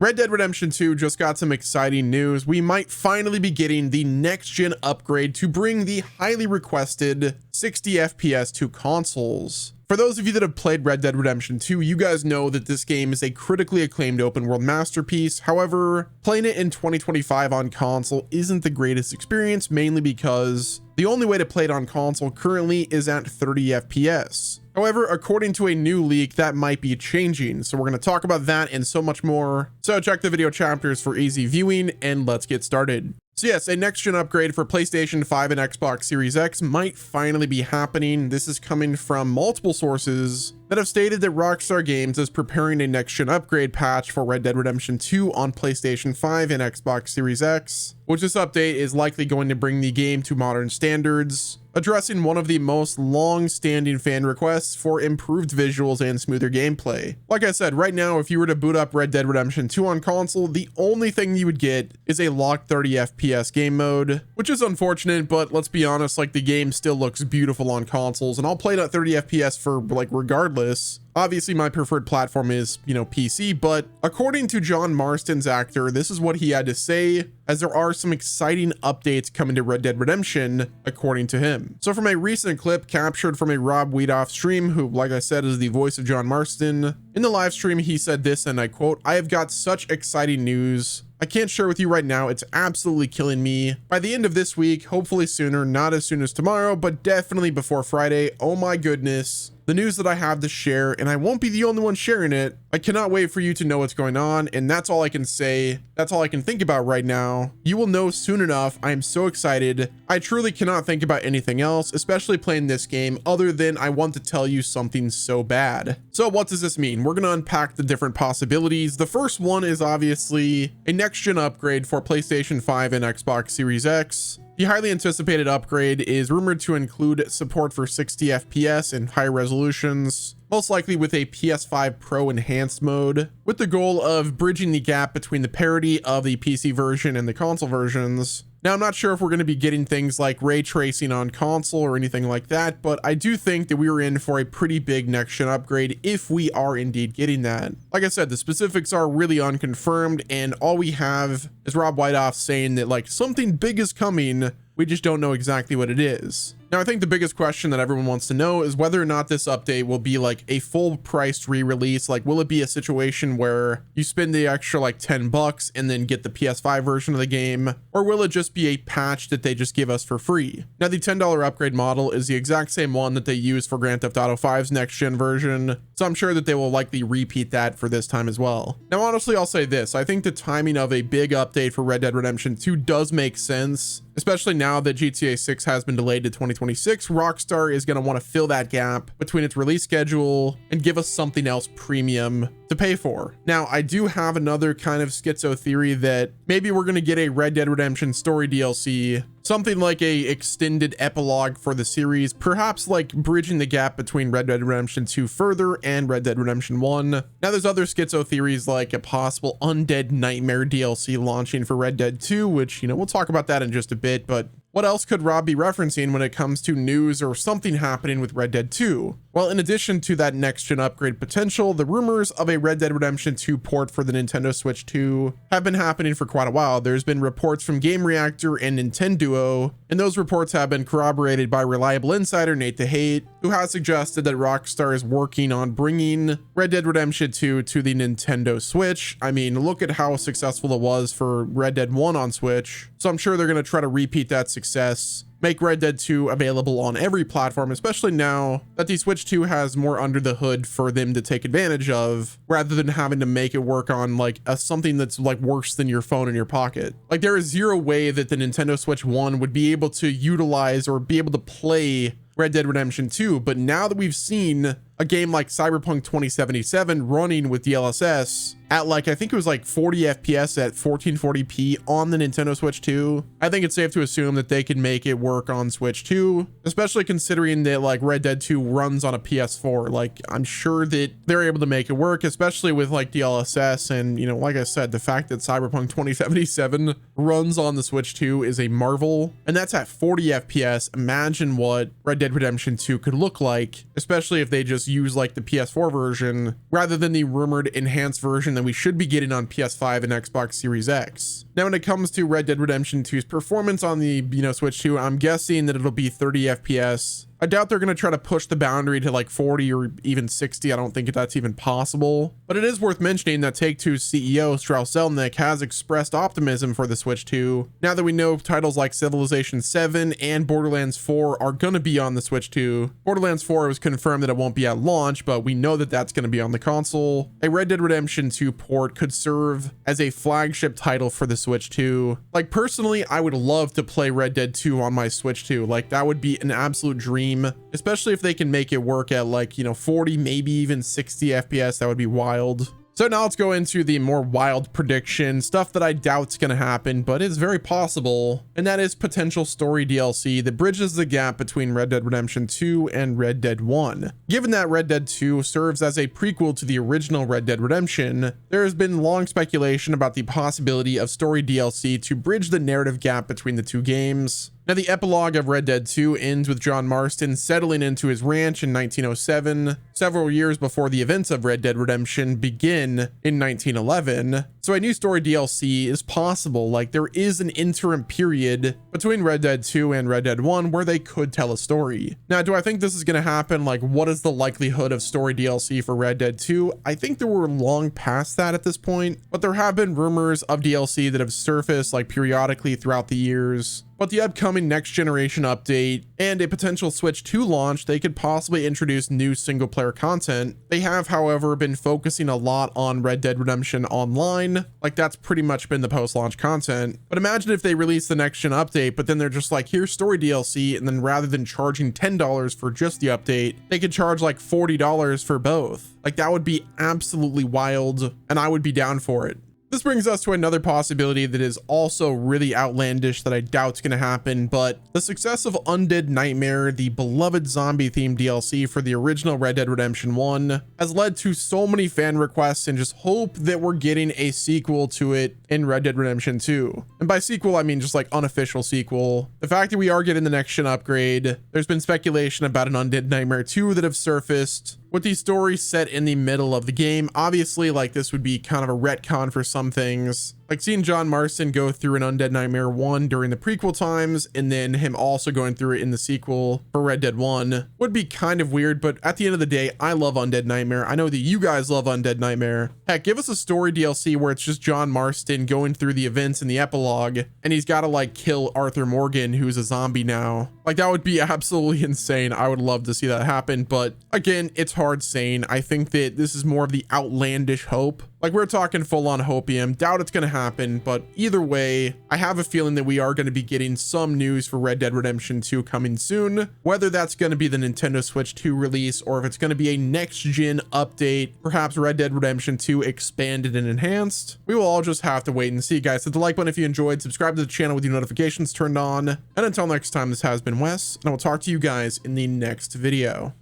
Red Dead Redemption 2 just got some exciting news. We might finally be getting the next-gen upgrade to bring the highly requested 60 FPS to consoles. For those of you that have played Red Dead Redemption 2, you guys know that this game is a critically acclaimed open world masterpiece. However, playing it in 2025 on console isn't the greatest experience, mainly because the only way to play it on console currently is at 30 FPS. However, according to a new leak, that might be changing. So we're going to talk about that and so much more. So check the video chapters for easy viewing and let's get started. So yes, a next-gen upgrade for PlayStation 5 and Xbox Series X might finally be happening. This is coming from multiple sources that have stated that Rockstar Games is preparing a next-gen upgrade patch for Red Dead Redemption 2 on PlayStation 5 and Xbox Series X, which this update is likely going to bring the game to modern standards, addressing one of the most long-standing fan requests for improved visuals and smoother gameplay. Like I said, right now, if you were to boot up Red Dead Redemption 2 on console, the only thing you would get is a locked 30 FPS game mode, which is unfortunate, but let's be honest, like the game still looks beautiful on consoles, and I'll play it at 30 FPS for like regardless. Obviously, my preferred platform is, PC, but according to John Marston's actor, this is what he had to say, as there are some exciting updates coming to Red Dead Redemption, according to him. So from a recent clip captured from a Rob Weedoff stream, who, like I said, is the voice of John Marston, in the live stream, he said this, and I quote, "I have got such exciting news. I can't share with you right now. It's absolutely killing me. By the end of this week, hopefully sooner, not as soon as tomorrow, but definitely before Friday. Oh my goodness. The news that I have to share, and I won't be the only one sharing it. I cannot wait for you to know what's going on, and that's all I can say. That's all I can think about right now. You will know soon enough. I am so excited. I truly cannot think about anything else, especially playing this game, other than I want to tell you something so bad." So what does this mean? We're going to unpack the different possibilities. The first one is obviously a next-gen upgrade for PlayStation 5 and Xbox Series X. The highly anticipated upgrade is rumored to include support for 60 FPS and high resolutions, most likely with a PS5 Pro enhanced mode, with the goal of bridging the gap between the parity of the PC version and the console versions. Now, I'm not sure if we're going to be getting things like ray tracing on console or anything like that, but I do think that we are in for a pretty big next-gen upgrade if we are indeed getting that. Like I said, the specifics are really unconfirmed, and all we have is Rob Weedoff saying that like something big is coming. We just don't know exactly what it is. Now, I think the biggest question that everyone wants to know is whether or not this update will be like a full priced re-release. Like, will it be a situation where you spend the extra like $10 and then get the PS5 version of the game? Or will it just be a patch that they just give us for free? Now, the $10 upgrade model is the exact same one that they use for Grand Theft Auto 5's next gen version. So I'm sure that they will likely repeat that for this time as well. Now, honestly, I'll say this. I think the timing of a big update for Red Dead Redemption 2 does make sense, especially now that GTA 6 has been delayed to 2026. Rockstar is going to want to fill that gap between its release schedule and give us something else premium to pay for. Now, I do have another kind of schizo theory that maybe we're going to get a Red Dead Redemption story DLC, something like a extended epilogue for the series, perhaps like bridging the gap between Red Dead Redemption 2 further and Red Dead Redemption 1. Now, there's other schizo theories like a possible Undead Nightmare DLC launching for Red Dead 2, which, we'll talk about that in just a bit, but what else could Rob be referencing when it comes to news or something happening with Red Dead 2? Well, in addition to that next-gen upgrade potential, the rumors of a Red Dead Redemption 2 port for the Nintendo Switch 2 have been happening for quite a while. There's been reports from Game Reactor and Nintendo, and those reports have been corroborated by reliable insider Nate the Hate, who has suggested that Rockstar is working on bringing Red Dead Redemption 2 to the Nintendo Switch. I mean, look at how successful it was for Red Dead 1 on Switch, so I'm sure they're going to try to repeat that success, make Red Dead 2 available on every platform, especially now that the Switch 2 has more under the hood for them to take advantage of, rather than having to make it work on like something that's like worse than your phone in your pocket. Like, there is zero way that the Nintendo Switch 1 would be able to utilize or be able to play Red Dead Redemption 2, but now that we've seen a game like Cyberpunk 2077 running with DLSS at like, I think it was like 40 FPS at 1440p on the Nintendo Switch 2, I think it's safe to assume that they can make it work on Switch 2, especially considering that like Red Dead 2 runs on a PS4. Like, I'm sure that they're able to make it work, especially with like DLSS. And, like I said, the fact that Cyberpunk 2077 runs on the Switch 2 is a marvel, and that's at 40 FPS. Imagine what Red Dead Redemption 2 could look like, especially if they just use like the PS4 version rather than the rumored enhanced version that we should be getting on PS5 and Xbox Series X. Now, when it comes to Red Dead Redemption 2's performance on the, Switch 2, I'm guessing that it'll be 30 FPS. I doubt they're going to try to push the boundary to like 40 or even 60. I don't think that's even possible. But it is worth mentioning that Take-Two's CEO, Strauss Zelnick, has expressed optimism for the Switch 2. Now that we know titles like Civilization 7 and Borderlands 4 are going to be on the Switch 2. Borderlands 4 was confirmed that it won't be at launch, but we know that that's going to be on the console. A Red Dead Redemption 2 port could serve as a flagship title for the Switch 2. Like, personally, I would love to play Red Dead 2 on my Switch 2. Like, that would be an absolute dream. Especially if they can make it work at like, 40, maybe even 60 FPS, that would be wild. So now let's go into the more wild prediction, stuff that I doubt's gonna happen, but is very possible, and that is potential story DLC that bridges the gap between Red Dead Redemption 2 and Red Dead 1. Given that Red Dead 2 serves as a prequel to the original Red Dead Redemption, there has been long speculation about the possibility of story DLC to bridge the narrative gap between the two games. Now, the epilogue of Red Dead 2 ends with John Marston settling into his ranch in 1907, several years before the events of Red Dead Redemption begin in 1911. So a new story DLC is possible. Like, there is an interim period between Red Dead 2 and Red Dead 1 where they could tell a story. Now, do I think this is going to happen? Like, what is the likelihood of story DLC for Red Dead 2? I think that we're long past that at this point, but there have been rumors of DLC that have surfaced like periodically throughout the years. But the upcoming next generation update and a potential Switch 2 launch, they could possibly introduce new single player content. They have, however, been focusing a lot on Red Dead Redemption Online. Like, that's pretty much been the post-launch content. But imagine if they release the next gen update, but then they're just like, here's story DLC, and then rather than charging $10 for just the update, they could charge like $40 for both. Like, that would be absolutely wild, and I would be down for it. This brings us to another possibility that is also really outlandish that I doubt is going to happen, but the success of Undead Nightmare, the beloved zombie-themed DLC for the original Red Dead Redemption 1, has led to so many fan requests and just hope that we're getting a sequel to it in Red Dead Redemption 2. And by sequel, I mean just like unofficial sequel. The fact that we are getting the next gen upgrade, there's been speculation about an Undead Nightmare 2 that have surfaced, with the story set in the middle of the game. Obviously, like, this would be kind of a retcon for some things. Like seeing John Marston go through an Undead Nightmare 1 during the prequel times and then him also going through it in the sequel for Red Dead 1 would be kind of weird, but at the end of the day, I love Undead Nightmare. I know that you guys love Undead Nightmare. Heck, give us a story DLC where it's just John Marston going through the events in the epilogue and he's got to like kill Arthur Morgan, who's a zombie now. Like, that would be absolutely insane. I would love to see that happen, but again, it's hard saying. I think that this is more of the outlandish hope. Like, we're talking full-on hopium. Doubt it's going to happen, but either way, I have a feeling that we are going to be getting some news for Red Dead Redemption 2 coming soon. Whether that's going to be the Nintendo Switch 2 release or if it's going to be a next-gen update, perhaps Red Dead Redemption 2 expanded and enhanced, we will all just have to wait and see, guys. Hit the like button if you enjoyed, subscribe to the channel with your notifications turned on, and until next time, this has been Wes, and I will talk to you guys in the next video.